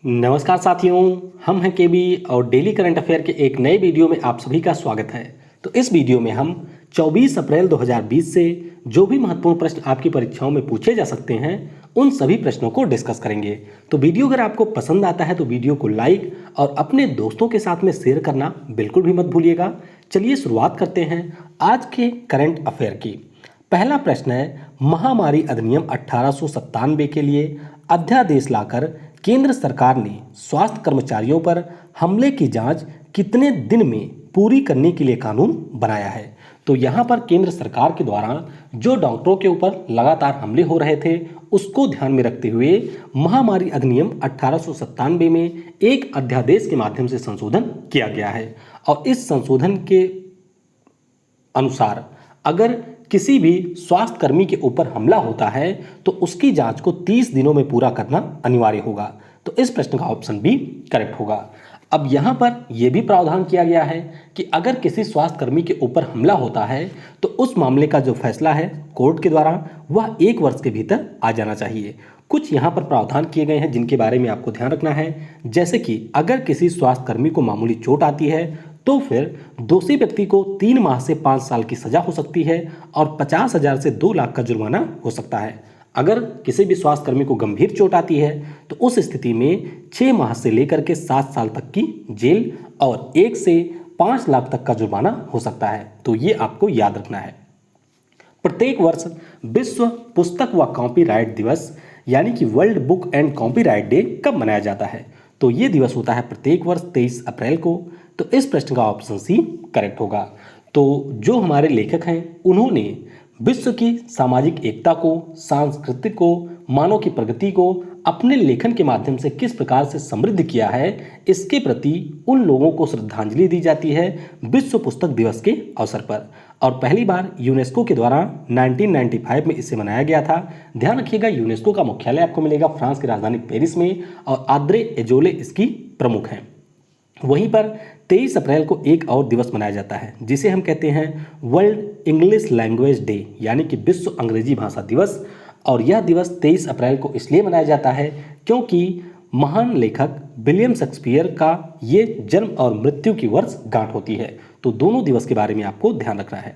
नमस्कार साथियों, हम हैं केबी और डेली करंट अफेयर के एक नए वीडियो में आप सभी का स्वागत है। तो इस वीडियो में हम 24 अप्रैल 2020 से जो भी महत्वपूर्ण प्रश्न आपकी परीक्षाओं में पूछे जा सकते हैं उन सभी प्रश्नों को डिस्कस करेंगे। तो वीडियो अगर आपको पसंद आता है तो वीडियो को लाइक और अपने दोस्तों के साथ में शेयर करना बिल्कुल भी मत भूलिएगा। चलिए शुरुआत करते हैं आज के करंट अफेयर की। पहला प्रश्न है, महामारी अधिनियम 1897 के लिए अध्यादेश लाकर केंद्र सरकार ने स्वास्थ्य कर्मचारियों पर हमले की जांच कितने दिन में पूरी करने के लिए कानून बनाया है। तो यहाँ पर केंद्र सरकार के द्वारा जो डॉक्टरों के ऊपर लगातार हमले हो रहे थे उसको ध्यान में रखते हुए महामारी अधिनियम 1897 में एक अध्यादेश के माध्यम से संशोधन किया गया है। और इस संशोधन के अनुसार अगर किसी भी स्वास्थ्य कर्मी के ऊपर हमला होता है तो उसकी जांच को 30 दिनों में पूरा करना अनिवार्य होगा। तो इस प्रश्न का ऑप्शन बी करेक्ट होगा। अब यहाँ पर यह भी प्रावधान किया गया है कि अगर किसी स्वास्थ्य कर्मी के ऊपर हमला होता है तो उस मामले का जो फैसला है कोर्ट के द्वारा वह 1 वर्ष के भीतर आ जाना चाहिए। कुछ यहाँ पर प्रावधान किए गए हैं जिनके बारे में आपको ध्यान रखना है, जैसे कि अगर किसी स्वास्थ्य कर्मी को मामूली चोट आती है तो फिर दोषी व्यक्ति को 3 माह से 5 साल की सजा हो सकती है और 50,000 से 2 लाख का जुर्माना हो सकता है। अगर किसी भी स्वास्थ्य कर्मी को गंभीर चोट आती है तो उस स्थिति में 6 माह से लेकर के 7 साल तक की जेल और 1 से 5 लाख तक का जुर्माना हो सकता है। तो ये आपको याद रखना है। प्रत्येक वर्ष विश्व पुस्तक व कॉपीराइट दिवस यानी कि world book and copyright day कब मनाया जाता है। तो ये दिवस होता है प्रत्येक वर्ष 23 अप्रैल को। तो इस प्रश्न का ऑप्शन सी करेक्ट होगा। तो जो हमारे लेखक हैं उन्होंने विश्व की सामाजिक एकता को, सांस्कृतिक को, मानव की प्रगति को अपने लेखन के माध्यम से किस प्रकार से समृद्ध किया है इसके प्रति उन लोगों को श्रद्धांजलि दी जाती है विश्व पुस्तक दिवस के अवसर पर। और पहली बार यूनेस्को के द्वारा 1995 में इसे मनाया गया था। ध्यान रखिएगा, यूनेस्को का मुख्यालय आपको मिलेगा फ्रांस की राजधानी पेरिस में और आद्रे एजोले इसकी प्रमुख हैं। वहीं पर 23 अप्रैल को एक और दिवस मनाया जाता है जिसे हम कहते हैं वर्ल्ड इंग्लिश लैंग्वेज डे यानी कि विश्व अंग्रेजी भाषा दिवस। और यह दिवस 23 अप्रैल को इसलिए मनाया जाता है क्योंकि महान लेखक विलियम शेक्सपियर का ये जन्म और मृत्यु की वर्षगांठ होती है। तो दोनों दिवस के बारे में आपको ध्यान रखना है।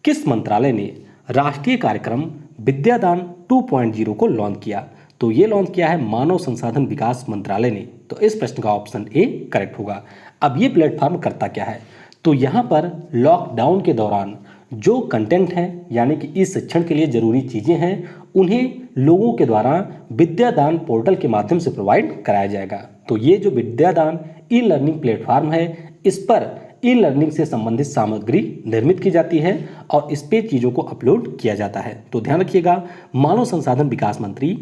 किस मंत्रालय ने राष्ट्रीय कार्यक्रम विद्यादान 2.0 को लॉन्च किया। तो ये लॉन्च किया है मानव संसाधन विकास मंत्रालय ने। तो इस प्रश्न का ऑप्शन ए करेक्ट होगा। अब ये प्लेटफॉर्म करता क्या है। तो यहाँ पर लॉकडाउन के दौरान जो कंटेंट है यानी कि इस शिक्षण के लिए जरूरी चीज़ें हैं उन्हें लोगों के द्वारा विद्यादान पोर्टल के माध्यम से प्रोवाइड कराया जाएगा। तो ये जो विद्यादान ई लर्निंग प्लेटफॉर्म है इस पर ई लर्निंग से संबंधित सामग्री निर्मित की जाती है और इस पे चीज़ों को अपलोड किया जाता है। तो ध्यान रखिएगा, मानव संसाधन विकास मंत्री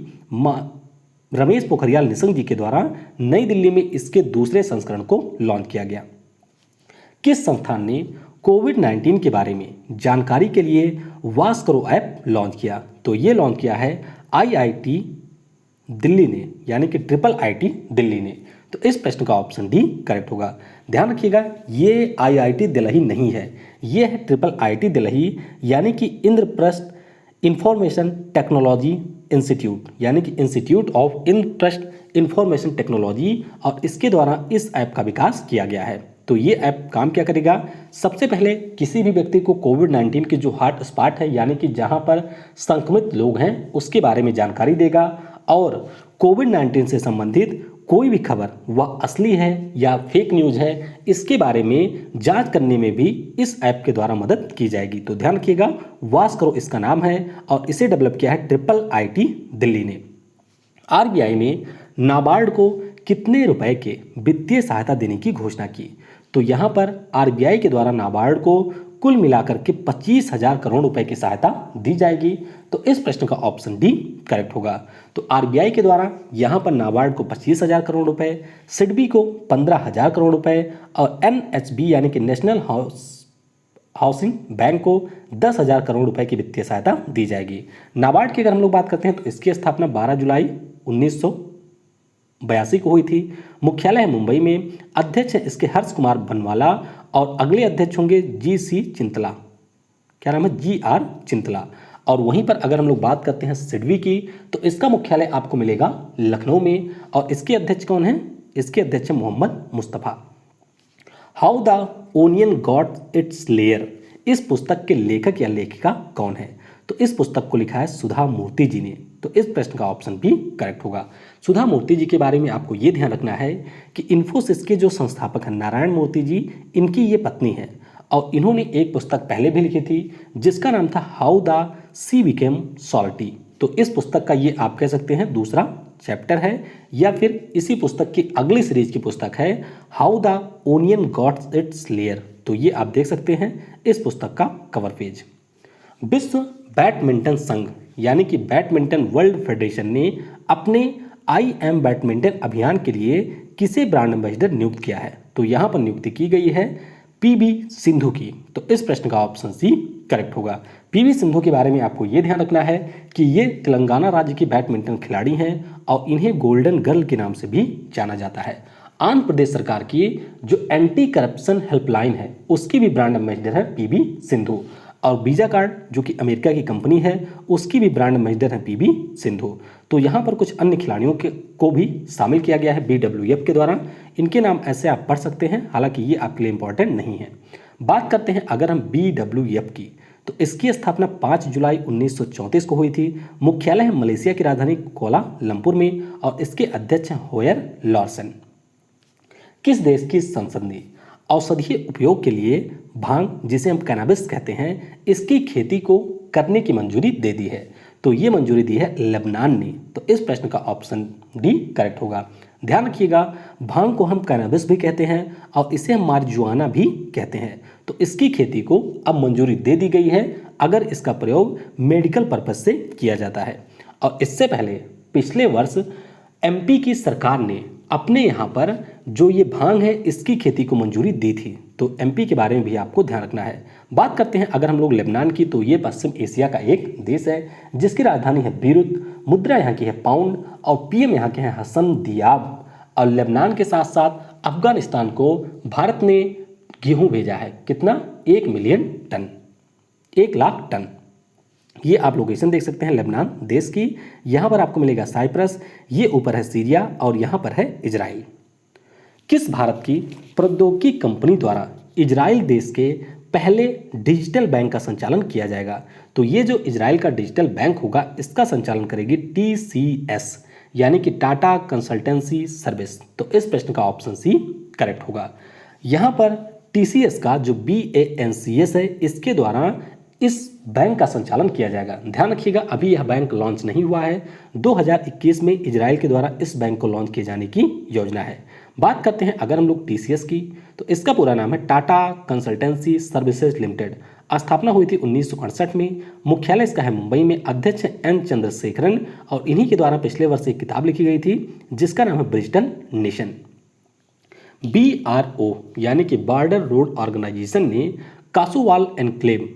रमेश पोखरियाल निशंक जी के द्वारा नई दिल्ली में इसके दूसरे संस्करण को लॉन्च किया गया। किस संस्थान ने कोविड-19 के बारे में जानकारी के लिए वास करो ऐप लॉन्च किया। तो ये लॉन्च किया है आईआईटी दिल्ली ने यानी कि IIIT दिल्ली ने। तो इस प्रश्न का ऑप्शन डी करेक्ट होगा। ध्यान रखिएगा, ये आईआईटी दिल्ली नहीं है, ये है IIIT दिल्ली यानी कि इंद्रप्रस्थ इंफॉर्मेशन टेक्नोलॉजी इंस्टीट्यूट यानी कि institute of Indraprastha information technology. और इसके द्वारा इस ऐप का विकास किया गया है। तो ये ऐप काम क्या करेगा, सबसे पहले किसी भी व्यक्ति को कोविड-19 के जो हॉट स्पॉट है यानी कि जहां पर संक्रमित लोग हैं उसके बारे में जानकारी देगा और कोविड-19 से संबंधित कोई भी खबर वह असली है या फेक न्यूज़ है इसके बारे में जांच करने में भी इस ऐप के द्वारा मदद की जाएगी। तो ध्यान रखिएगा, वास करो इसका नाम है और इसे डेवलप किया है IIIT दिल्ली ने। आरबीआई ने नाबार्ड को कितने रुपए के वित्तीय सहायता देने की घोषणा की। तो यहाँ पर आरबीआई के द्वारा नाबार्ड को कुल मिलाकर के 25,000 करोड़ रुपए की सहायता दी जाएगी। तो इस प्रश्न का ऑप्शन डी करेक्ट होगा। तो आरबीआई के द्वारा यहाँ पर नाबार्ड को 25,000 करोड़ रुपए, सिडबी को 15,000 करोड़ रुपए और एनएचबी यानी कि नेशनल हाउसिंग बैंक को 10,000 करोड़ रुपए की वित्तीय सहायता दी जाएगी। नाबार्ड की अगर हम लोग बात करते हैं तो इसकी स्थापना 12 जुलाई 1982 को हुई थी। मुख्यालय है मुंबई में। अध्यक्ष है इसके हर्ष कुमार बनवाला और अगले अध्यक्ष होंगे GC चिंतला। क्या नाम है, GR चिंतला। और वहीं पर अगर हम लोग बात करते हैं सिडबी की, तो इसका मुख्यालय आपको मिलेगा लखनऊ में, और इसके अध्यक्ष कौन है? इसके अध्यक्ष है Mohammed Mustafa. How the onion got its layer, इस पुस्तक के लेखक या लेखिका कौन है? तो इस पुस्तक को लिखा है सुधा मूर्ति जी ने। तो इस प्रश्न का ऑप्शन भी करेक्ट होगा। सुधा मूर्ति जी के बारे में आपको ये ध्यान रखना है कि इन्फोसिस के जो संस्थापक हैं नारायण मूर्ति जी, इनकी ये पत्नी है, और इन्होंने एक पुस्तक पहले भी लिखी थी जिसका नाम था how the C became salty. तो इस पुस्तक का ये आप कह सकते हैं दूसरा चैप्टर है, या फिर इसी पुस्तक की अगली सीरीज की पुस्तक है how the onion gots it's layer. तो ये आप देख सकते हैं इस पुस्तक का कवर पेज। विश्व बैडमिंटन संघ यानी कि बैडमिंटन वर्ल्ड फेडरेशन ने अपने आई एम बैडमिंटन अभियान के लिए किसे ब्रांड एम्बेसडर नियुक्त किया है? तो यहाँ पर नियुक्ति की गई है पीवी सिंधु की। तो इस प्रश्न का ऑप्शन सी करेक्ट होगा। पीवी सिंधु के बारे में आपको ये ध्यान रखना है कि ये तेलंगाना राज्य की बैडमिंटन खिलाड़ी हैं और इन्हें गोल्डन गर्ल के नाम से भी जाना जाता है। आंध्र प्रदेश सरकार की जो एंटी करप्शन हेल्पलाइन है उसकी भी ब्रांड एम्बेसडर है पीवी सिंधु, और वीजा कार्ड जो कि अमेरिका की कंपनी है उसकी भी ब्रांड एम्बेसडर है पीवी सिंधु। तो यहाँ पर कुछ अन्य खिलाड़ियों को भी शामिल किया गया है BWF के द्वारा। इनके नाम ऐसे आप पढ़ सकते हैं, हालांकि ये आपके लिए इंपॉर्टेंट नहीं है। बात करते हैं अगर हम BWF की, तो इसकी स्थापना 5 जुलाई 1934 को हुई थी। मुख्यालय है मलेशिया की राजधानी कोलालंपुर में, और इसके अध्यक्ष हैं होयर लॉर्सन। किस देश की संसद ने औषधीय उपयोग के लिए भांग, जिसे हम कैनाबिस कहते हैं, इसकी खेती को करने की मंजूरी दे दी है? तो ये मंजूरी दी है लेबनान ने। तो इस प्रश्न का ऑप्शन डी करेक्ट होगा। ध्यान रखिएगा, भांग को हम कैनाबिस भी कहते हैं और इसे हम मारिजुआना भी कहते हैं। तो इसकी खेती को अब मंजूरी दे दी गई है अगर इसका प्रयोग मेडिकल पर्पज से किया जाता है। और इससे पहले पिछले वर्ष MP की सरकार ने अपने यहाँ पर जो ये भांग है इसकी खेती को मंजूरी दी थी। तो MP के बारे में भी आपको ध्यान रखना है। बात करते हैं अगर हम लोग लेबनान की, तो ये पश्चिम एशिया का एक देश है जिसकी राजधानी है बीरुत, मुद्रा यहाँ की है पाउंड, और PM यहाँ के हैं हसन दियाब। और लेबनान के साथ साथ अफगानिस्तान को भारत ने गेहूँ भेजा है। कितना? 1 मिलियन टन, 1 लाख टन। ये आप लोकेशन देख सकते हैं लेबनान देश की। यहाँ पर आपको मिलेगा साइप्रस, ये ऊपर है सीरिया, और यहाँ पर है इजराइल। किस भारत की प्रौद्योगिकी कंपनी द्वारा इजराइल देश के पहले डिजिटल बैंक का संचालन किया जाएगा? तो ये जो इजराइल का डिजिटल बैंक होगा इसका संचालन करेगी TCS यानी कि टाटा कंसल्टेंसी सर्विस। तो इस प्रश्न का ऑप्शन सी करेक्ट होगा। यहाँ पर TCS का जो BANCS है इसके द्वारा इस बैंक का संचालन किया जाएगा। ध्यान रखिएगा, अभी यह बैंक लॉन्च नहीं हुआ है। 2021 में इजराइल के द्वारा इस बैंक को लॉन्च किए जाने की योजना है। बात करते हैं अगर हम लोग TCS की, तो इसका पूरा नाम है टाटा कंसल्टेंसी सर्विसेज लिमिटेड। स्थापना हुई थी 1968 में। मुख्यालय इसका है मुंबई में। अध्यक्ष N चंद्रशेखरन, और इन्हीं के द्वारा पिछले वर्ष एक किताब लिखी गई थी जिसका नाम है ब्रिजटन नेशन। BRO यानी कि बॉर्डर रोड ऑर्गेनाइजेशन ने कासोवाल एनक्लेव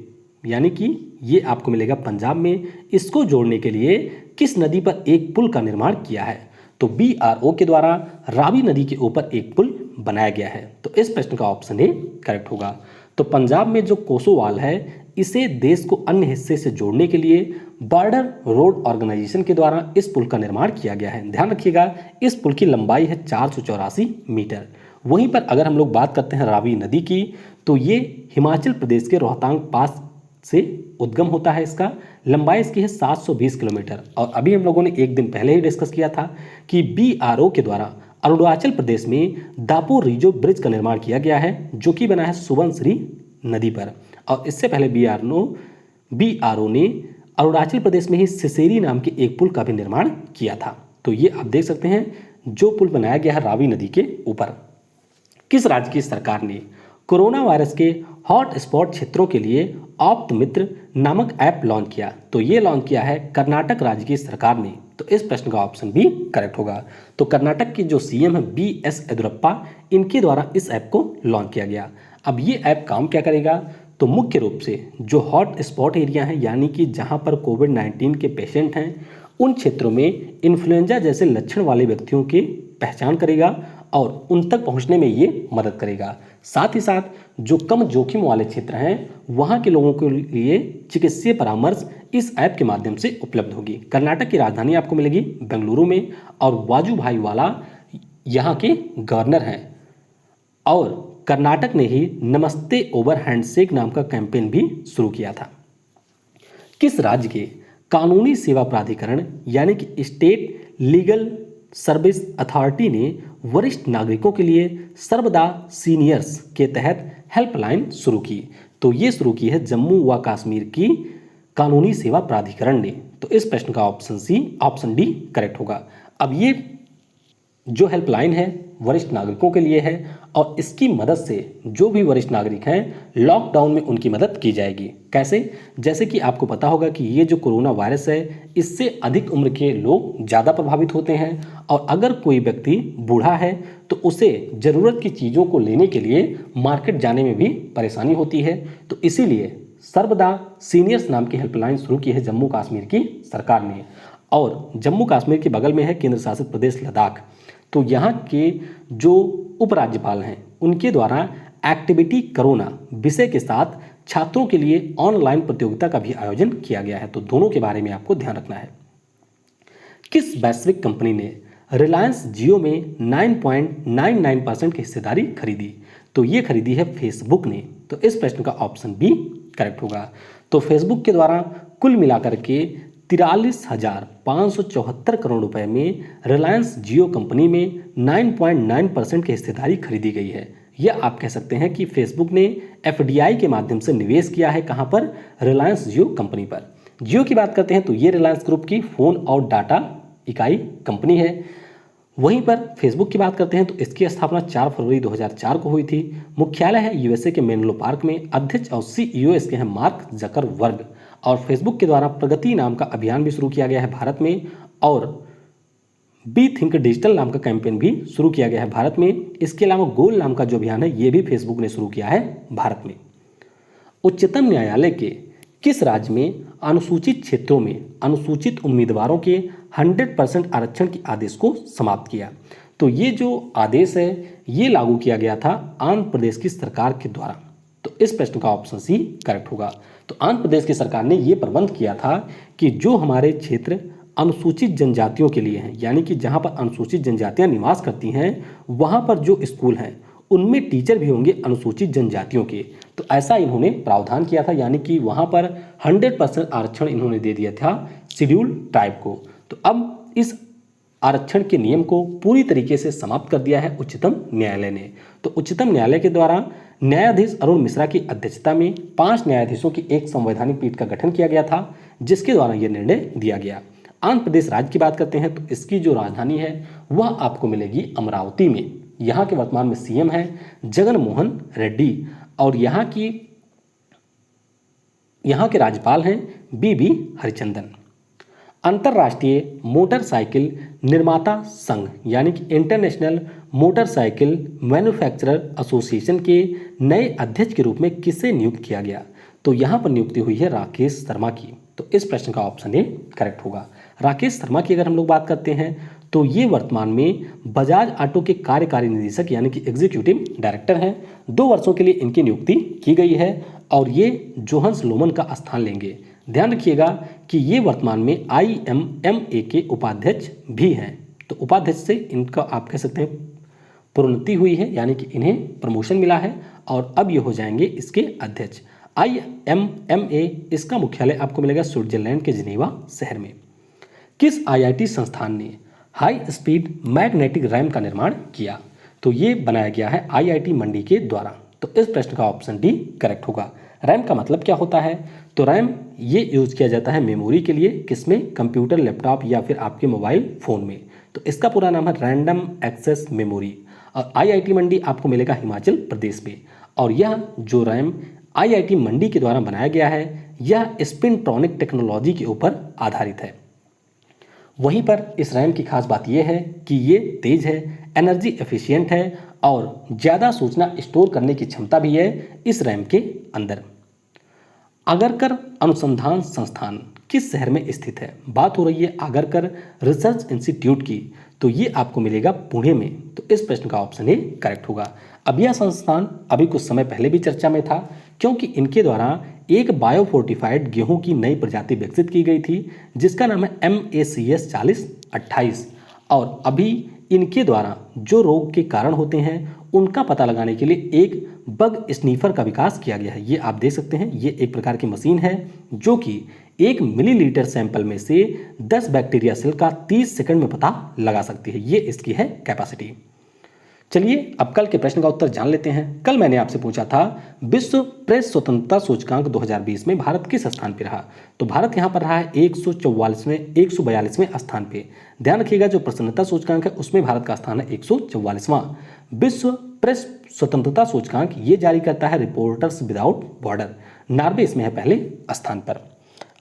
यानी कि ये आपको मिलेगा पंजाब में, इसको जोड़ने के लिए किस नदी पर एक पुल का निर्माण किया है? तो BRO के द्वारा रावी नदी के ऊपर एक पुल बनाया गया है। तो इस प्रश्न का ऑप्शन ए करेक्ट होगा। तो पंजाब में जो कोसोवाल है इसे देश को अन्य हिस्से से जोड़ने के लिए बॉर्डर रोड ऑर्गेनाइजेशन के द्वारा इस पुल का निर्माण किया गया है। ध्यान रखिएगा, इस पुल की लंबाई है 484 मीटर। वहीं पर अगर हम लोग बात करते हैं रावी नदी की, तो ये हिमाचल प्रदेश के रोहतांग पास से उद्गम होता है। इसका लंबाई इसकी है 720 किलोमीटर। और अभी हम लोगों ने एक दिन पहले ही डिस्कस किया था कि BRO के द्वारा अरुणाचल प्रदेश में दापो रिजो ब्रिज का निर्माण किया गया है जो कि बना है सुबनसिरी नदी पर। और इससे पहले BRO ने अरुणाचल प्रदेश में ही सिसेरी नाम के एक पुल का भी निर्माण किया था। तो ये आप देख सकते हैं जो पुल बनाया गया है रावी नदी के ऊपर। किस राज्य की सरकार ने कोरोना वायरस के हॉट स्पॉट क्षेत्रों के लिए ऑप्ट मित्र नामक ऐप लॉन्च किया? तो ये लॉन्च किया है कर्नाटक राज्य की सरकार ने। तो इस प्रश्न का ऑप्शन भी करेक्ट होगा। तो कर्नाटक की जो CM है BS येदियुरप्पा, इनके द्वारा इस ऐप को लॉन्च किया गया। अब ये ऐप काम क्या करेगा? तो मुख्य रूप से जो हॉट स्पॉट एरिया है यानी कि जहाँ पर कोविड-19 के पेशेंट हैं उन क्षेत्रों में इन्फ्लुएंजा जैसे लक्षण वाले व्यक्तियों की पहचान करेगा और उन तक पहुँचने में ये मदद करेगा। साथ ही साथ जो कम जोखिम वाले क्षेत्र हैं वहाँ के लोगों के लिए चिकित्सीय परामर्श इस ऐप के माध्यम से उपलब्ध होगी। कर्नाटक की राजधानी आपको मिलेगी बेंगलुरु में और वाजुभाई वाला यहाँ के गवर्नर हैं। और कर्नाटक ने ही नमस्ते ओवर हैंडशेक नाम का कैंपेन भी शुरू किया था। किस राज्य के कानूनी सेवा प्राधिकरण यानी कि स्टेट लीगल सर्विस अथॉरिटी ने वरिष्ठ नागरिकों के लिए सर्वदा सीनियर्स के तहत हेल्पलाइन शुरू की? तो ये शुरू की है जम्मू व कश्मीर की कानूनी सेवा प्राधिकरण ने। तो इस प्रश्न का ऑप्शन डी करेक्ट होगा। अब ये जो हेल्पलाइन है वरिष्ठ नागरिकों के लिए है और इसकी मदद से जो भी वरिष्ठ नागरिक हैं लॉकडाउन में उनकी मदद की जाएगी। कैसे? जैसे कि आपको पता होगा कि ये जो कोरोना वायरस है इससे अधिक उम्र के लोग ज़्यादा प्रभावित होते हैं और अगर कोई व्यक्ति बूढ़ा है तो उसे ज़रूरत की चीज़ों को लेने के लिए मार्केट जाने में भी परेशानी होती है। तो इसीलिए सर्वदा सीनियर्स नाम की हेल्पलाइन शुरू की है जम्मू कश्मीर की सरकार ने। और जम्मू कश्मीर के बगल में है केंद्र शासित प्रदेश लद्दाख। तो यहाँ के जो उपराज्यपाल हैं उनके द्वारा एक्टिविटी कोरोना विषय के साथ छात्रों के लिए ऑनलाइन प्रतियोगिता का भी आयोजन किया गया है। तो दोनों के बारे में आपको ध्यान रखना है। किस वैश्विक कंपनी ने रिलायंस जियो में 9.99% की हिस्सेदारी खरीदी? तो ये खरीदी है फेसबुक ने। तो इस प्रश्न का ऑप्शन बी करेक्ट होगा। तो फेसबुक के द्वारा कुल मिलाकर के 43,574 करोड़ रुपए में रिलायंस जियो कंपनी में 9.9% की हिस्सेदारी खरीदी गई है। यह आप कह सकते हैं कि फेसबुक ने एफडीआई के माध्यम से निवेश किया है कहां पर? रिलायंस जियो कंपनी पर। जियो की बात करते हैं तो ये रिलायंस ग्रुप की फोन और डाटा इकाई कंपनी है। वहीं पर फेसबुक की बात करते हैं तो इसकी स्थापना 4 फरवरी 2004 को हुई थी। मुख्यालय है यूएसए के मेनलो पार्क में। अध्यक्ष और सीईओ इसके हैं मार्क जकरबर्ग। और फेसबुक के द्वारा प्रगति नाम का अभियान भी शुरू किया गया है भारत में और बी थिंक डिजिटल नाम का कैंपेन भी शुरू किया गया है भारत में। इसके अलावा गोल नाम का जो अभियान है ये भी फेसबुक ने शुरू किया है भारत में। उच्चतम न्यायालय के किस राज्य में अनुसूचित क्षेत्रों में अनुसूचित उम्मीदवारों के 100% आरक्षण के आदेश को समाप्त किया? तो ये जो आदेश है ये लागू किया गया था आंध्र प्रदेश की सरकार के द्वारा। तो इस प्रश्न का ऑप्शन सी करेक्ट होगा। तो आंध्र प्रदेश की सरकार ने ये प्रबंध किया था कि जो हमारे क्षेत्र अनुसूचित जनजातियों के लिए हैं यानी कि जहाँ पर अनुसूचित जनजातियाँ निवास करती हैं वहाँ पर जो स्कूल हैं उनमें टीचर भी होंगे अनुसूचित जनजातियों के। तो ऐसा इन्होंने प्रावधान किया था यानी कि वहाँ पर 100% आरक्षण इन्होंने दे दिया था शेड्यूल ट्राइब को। तो अब इस आरक्षण के नियम को पूरी तरीके से समाप्त कर दिया है उच्चतम न्यायालय ने। तो उच्चतम न्यायालय के द्वारा न्यायाधीश अरुण मिश्रा की अध्यक्षता में 5 न्यायाधीशों की एक संवैधानिक पीठ का गठन किया गया था जिसके द्वारा यह निर्णय दिया गया। आंध्र प्रदेश राज्य की बात करते हैं तो इसकी जो राजधानी है वह आपको मिलेगी अमरावती में। यहाँ के वर्तमान में सीएम है जगन मोहन रेड्डी और यहाँ के राज्यपाल हैं बीबी हरिचंदन। अंतर्राष्ट्रीय मोटरसाइकिल निर्माता संघ यानी कि इंटरनेशनल मोटरसाइकिल मैन्युफैक्चरर एसोसिएशन के नए अध्यक्ष के रूप में किसे नियुक्त किया गया? तो यहाँ पर नियुक्ति हुई है राकेश शर्मा की। तो इस प्रश्न का ऑप्शन ए करेक्ट होगा। राकेश शर्मा की अगर हम लोग बात करते हैं तो ये वर्तमान में बजाज ऑटो के कार्यकारी निदेशक यानी कि एग्जीक्यूटिव डायरेक्टर हैं। 2 वर्षों के लिए इनकी नियुक्ति की गई है और ये जोहन्स लोमन का स्थान लेंगे। ध्यान रखिएगा कि ये वर्तमान में IMMA के उपाध्यक्ष भी हैं। तो उपाध्यक्ष से इनका आप कह सकते हैं प्रोन्नति हुई है यानी कि इन्हें प्रमोशन मिला है और अब ये हो जाएंगे इसके अध्यक्ष। IMMA इसका मुख्यालय आपको मिलेगा स्विट्जरलैंड के जिनेवा शहर में। किस IIT संस्थान ने हाई स्पीड मैग्नेटिक रैम का निर्माण किया? तो ये बनाया गया है IIT मंडी के द्वारा। तो इस प्रश्न का ऑप्शन डी करेक्ट होगा। रैम का मतलब क्या होता है? तो रैम ये यूज किया जाता है मेमोरी के लिए, किसमें? कंप्यूटर, लैपटॉप या फिर आपके मोबाइल फ़ोन में। तो इसका पूरा नाम है रैंडम एक्सेस मेमोरी। और IIT मंडी आपको मिलेगा हिमाचल प्रदेश में। और यह जो रैम IIT मंडी के द्वारा बनाया गया है यह स्पिनट्रॉनिक टेक्नोलॉजी के ऊपर आधारित है। वहीं पर इस रैम की खास बात यह है कि ये तेज है, एनर्जी एफिशिएंट है और ज़्यादा सूचना स्टोर करने की क्षमता भी है इस रैम के अंदर। आगरकर अनुसंधान संस्थान किस शहर में स्थित है? बात हो रही है आगरकर रिसर्च इंस्टीट्यूट की। तो ये आपको मिलेगा पुणे में। तो इस प्रश्न का ऑप्शन ए करेक्ट होगा। अब यह संस्थान अभी कुछ समय पहले भी चर्चा में था, क्योंकि इनके द्वारा एक बायोफोर्टिफाइड गेहूं की नई प्रजाति विकसित की गई थी जिसका नाम है MACS 4028। और अभी इनके द्वारा जो रोग के कारण होते हैं उनका पता लगाने के लिए एक बग स्नीफर का विकास किया गया है। ये आप देख सकते हैं, ये एक प्रकार की मशीन है जो कि 1 मिलीलीटर सैंपल में से 10 बैक्टीरिया सेल का 30 सेकंड में पता लगा सकती है। ये इसकी है कैपेसिटी। चलिए अब कल के प्रश्न का उत्तर जान लेते हैं। कल मैंने आपसे पूछा था विश्व प्रेस स्वतंत्रता सूचकांक 2020 में भारत किस स्थान पर रहा। तो भारत यहाँ पर रहा है 142वें स्थान पे। ध्यान रखिएगा जो प्रसन्नता सूचकांक है उसमें भारत का स्थान है 144वां। विश्व प्रेस स्वतंत्रता सूचकांक ये जारी करता है रिपोर्टर्स विदाउट बॉर्डर। नॉर्वे इसमें है पहले स्थान पर।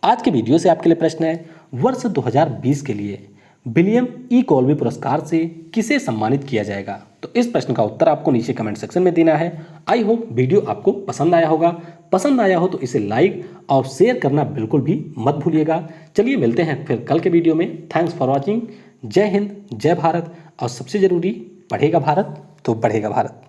आज के वीडियो से आपके लिए प्रश्न है, वर्ष 2020 के लिए विलियम ई कॉल्बी पुरस्कार से किसे सम्मानित किया जाएगा। तो इस प्रश्न का उत्तर आपको नीचे कमेंट सेक्शन में देना है। आई होप वीडियो आपको पसंद आया होगा। पसंद आया हो तो इसे लाइक और शेयर करना बिल्कुल भी मत भूलिएगा। चलिए मिलते हैं फिर कल के वीडियो में। Thanks for watching. जय हिंद, जय भारत। और सबसे जरूरी, पढ़ेगा भारत तो बढ़ेगा भारत।